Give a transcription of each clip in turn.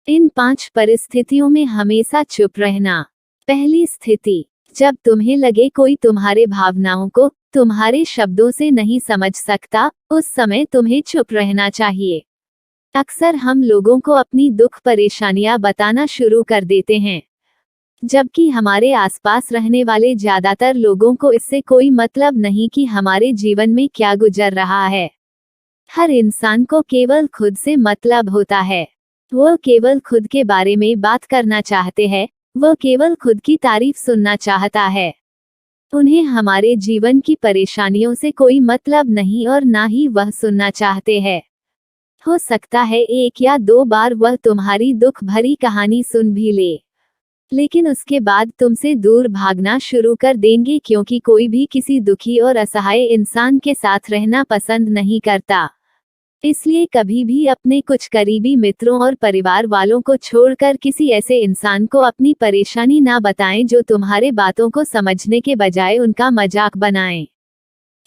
इन 5 परिस्थितियों में हमेशा चुप रहना। पहली स्थिति, जब तुम्हें लगे कोई तुम्हारे भावनाओं को तुम्हारे शब्दों से नहीं समझ सकता, उस समय तुम्हें चुप रहना चाहिए। अक्सर हम लोगों को अपनी दुख परेशानियां बताना शुरू कर देते हैं, जबकि हमारे आसपास रहने वाले ज्यादातर लोगों को इससे कोई मतलब नहीं कि हमारे जीवन में क्या गुजर रहा है। हर इंसान को केवल खुद से मतलब होता है। वो केवल खुद के बारे में बात करना चाहते हैं, वो केवल खुद की तारीफ सुनना चाहता है। उन्हें हमारे जीवन की परेशानियों से कोई मतलब नहीं और ना ही वह सुनना चाहते हैं। हो सकता है 1 या 2 बार वह तुम्हारी दुख भरी कहानी सुन भी ले, लेकिन उसके बाद तुमसे दूर भागना शुरू कर देंगे, क्योंकि कोई भी किसी दुखी और असहाय इंसान के साथ रहना पसंद नहीं करता। इसलिए कभी भी अपने कुछ करीबी मित्रों और परिवार वालों को छोड़कर किसी ऐसे इंसान को अपनी परेशानी ना बताएं जो तुम्हारे बातों को समझने के बजाय उनका मजाक बनाए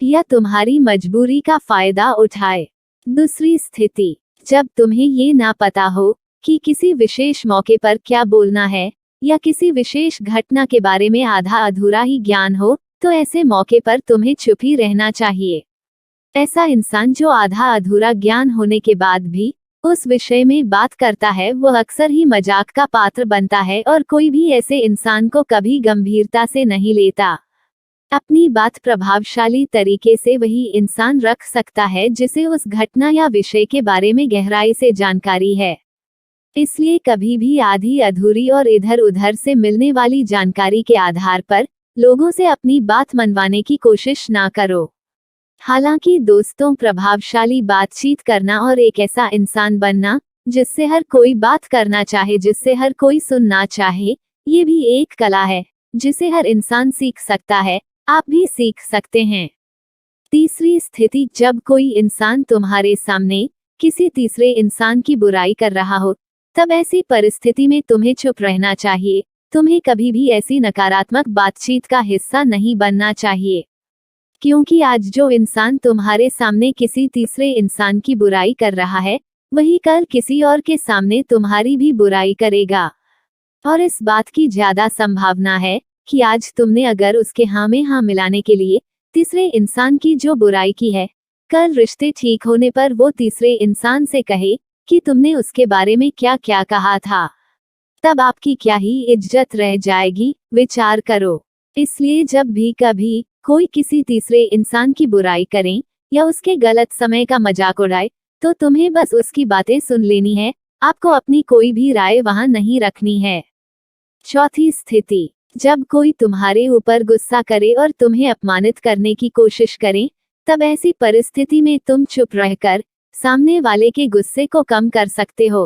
या तुम्हारी मजबूरी का फायदा उठाए। दूसरी स्थिति, जब तुम्हें ये ना पता हो कि किसी विशेष मौके पर क्या बोलना है या किसी विशेष घटना के बारे में आधा अधूरा ही ज्ञान हो, तो ऐसे मौके पर तुम्हें चुप ही रहना चाहिए। ऐसा इंसान जो आधा अधूरा ज्ञान होने के बाद भी उस विषय में बात करता है, वह अक्सर ही मजाक का पात्र बनता है और कोई भी ऐसे इंसान को कभी गंभीरता से नहीं लेता। अपनी बात प्रभावशाली तरीके से वही इंसान रख सकता है जिसे उस घटना या विषय के बारे में गहराई से जानकारी है। इसलिए कभी भी आधी अधूरी और इधर उधर से मिलने वाली जानकारी के आधार पर लोगों से अपनी बात मनवाने की कोशिश ना करो। हालांकि दोस्तों, प्रभावशाली बातचीत करना और एक ऐसा इंसान बनना जिससे हर कोई बात करना चाहे, जिससे हर कोई सुनना चाहे, ये भी एक कला है जिसे हर इंसान सीख सकता है। आप भी सीख सकते हैं। तीसरी स्थिति, जब कोई इंसान तुम्हारे सामने किसी तीसरे इंसान की बुराई कर रहा हो, तब ऐसी परिस्थिति में तुम्हें चुप रहना चाहिए। तुम्हें कभी भी ऐसी नकारात्मक बातचीत का हिस्सा नहीं बनना चाहिए, क्योंकि आज जो इंसान तुम्हारे सामने किसी तीसरे इंसान की बुराई कर रहा है, वही कल किसी और के सामने तुम्हारी भी बुराई करेगा। और इस बात की ज्यादा संभावना है कि आज तुमने अगर उसके हाँ में हाँ मिलाने के लिए तीसरे इंसान की जो बुराई की है, कल रिश्ते ठीक होने पर वो तीसरे इंसान से कहे कि तुमने उसके बारे में क्या क्या कहा था, तब आपकी क्या ही इज्जत रह जाएगी। विचार करो। इसलिए जब भी कभी कोई किसी तीसरे इंसान की बुराई करें या उसके गलत समय का मजाक उड़ाए, तो तुम्हें बस उसकी बातें सुन लेनी है। आपको अपनी कोई भी राय वहां नहीं रखनी है। चौथी स्थिति, जब कोई तुम्हारे ऊपर गुस्सा करे और तुम्हें अपमानित करने की कोशिश करे, तब ऐसी परिस्थिति में तुम चुप रहकर सामने वाले के गुस्से को कम कर सकते हो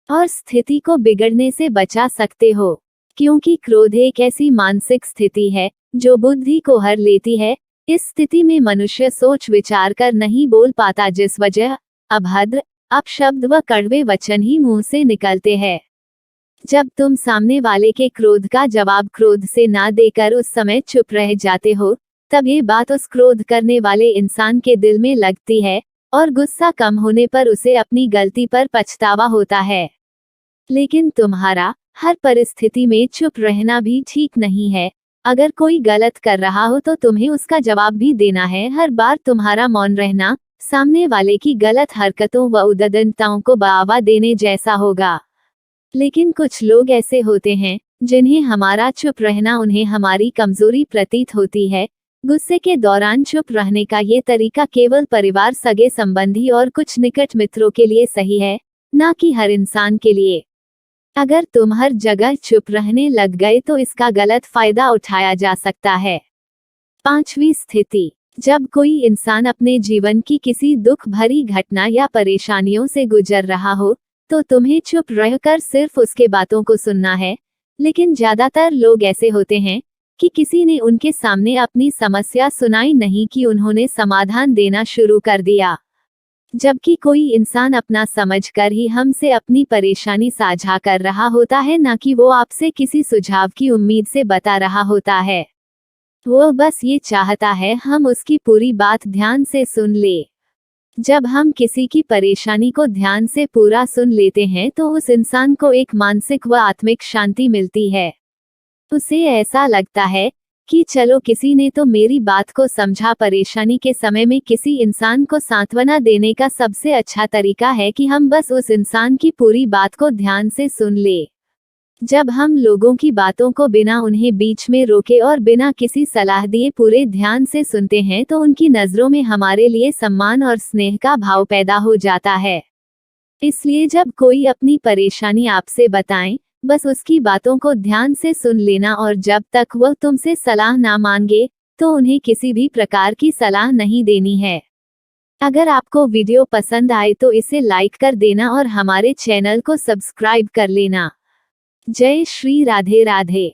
और स्थिति को बिगड़ने से बचा सकते हो, क्योंकि क्रोध एक ऐसी मानसिक स्थिति है जो बुद्धि को हर लेती है। इस स्थिति में मनुष्य सोच विचार कर नहीं बोल पाता, जिस वजह अभद्र अपशब्द व कड़वे वचन ही मुंह से निकलते हैं। जब तुम सामने वाले के क्रोध का जवाब क्रोध से ना देकर उस समय चुप रह जाते हो, तब ये बात उस क्रोध करने वाले इंसान के दिल में लगती है और गुस्सा कम होने पर उसे अपनी गलती पर पछतावा होता है। लेकिन तुम्हारा हर परिस्थिति में चुप रहना भी ठीक नहीं है। अगर कोई गलत कर रहा हो तो तुम्हें उसका जवाब भी देना है। हर बार तुम्हारा मौन रहना सामने वाले की गलत हरकतों व उद्दंडताओं को बढ़ावा देने जैसा होगा। लेकिन कुछ लोग ऐसे होते हैं जिन्हें हमारा चुप रहना उन्हें हमारी कमजोरी प्रतीत होती है। गुस्से के दौरान चुप रहने का ये तरीका केवल परिवार, सगे संबंधी और कुछ निकट मित्रों के लिए सही है, ना कि हर इंसान के लिए। अगर तुम हर जगह चुप रहने लग गए तो इसका गलत फायदा उठाया जा सकता है। पांचवी स्थिति, जब कोई इंसान अपने जीवन की किसी दुख भरी घटना या परेशानियों से गुजर रहा हो, तो तुम्हें चुप रहकर सिर्फ उसके बातों को सुनना है। लेकिन ज्यादातर लोग ऐसे होते हैं कि किसी ने उनके सामने अपनी समस्या सुनाई नहीं कि उन्होंने समाधान देना शुरू कर दिया, जबकि कोई इंसान अपना समझकर ही हमसे अपनी परेशानी साझा कर रहा होता है, ना कि वो आपसे किसी सुझाव की उम्मीद से बता रहा होता है। वो बस ये चाहता है हम उसकी पूरी बात ध्यान से सुन ले। जब हम किसी की परेशानी को ध्यान से पूरा सुन लेते हैं तो उस इंसान को एक मानसिक व आत्मिक शांति मिलती है। उसे ऐसा लगता है कि चलो किसी ने तो मेरी बात को समझा। परेशानी के समय में किसी इंसान को सांत्वना देने का सबसे अच्छा तरीका है कि हम बस उस इंसान की पूरी बात को ध्यान से सुन ले। जब हम लोगों की बातों को बिना उन्हें बीच में रोके और बिना किसी सलाह दिए पूरे ध्यान से सुनते हैं तो उनकी नजरों में हमारे लिए सम्मान और स्नेह का भाव पैदा हो जाता है। इसलिए जब कोई अपनी परेशानी आपसे बताएं, बस उसकी बातों को ध्यान से सुन लेना और जब तक वह तुमसे सलाह ना मांगे तो उन्हें किसी भी प्रकार की सलाह नहीं देनी है। अगर आपको वीडियो पसंद आए तो इसे लाइक कर देना और हमारे चैनल को सब्सक्राइब कर लेना। जय श्री राधे राधे।